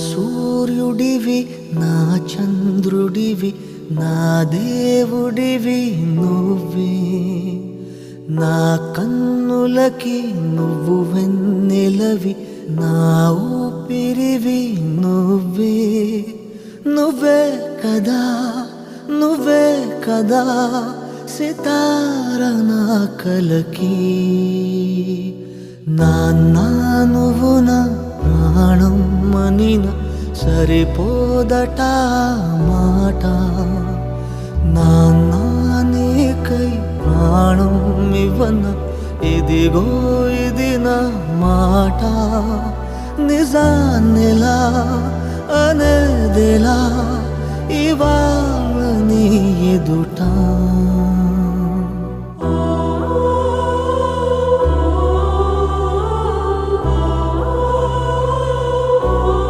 సూర్యుడివి నా చంద్రుడివి నా దేవుడివి నువ్వే నా కన్నులకి నువ్వు వెన్నెలవి నా ఊపిరివి నువ్వే నువ్వే కదా నువ్వే కదా సితార నా కలకి నాన్న నువ్వు నా ప్రాణం మనిన సరిపోదట మాట నాన్న నీకై ప్రాణం ఇవ్వన ఇదిగో ఇది నా మాట నిజాన్నిలా అనేదిలా ఇవాళ నీ ఎదుట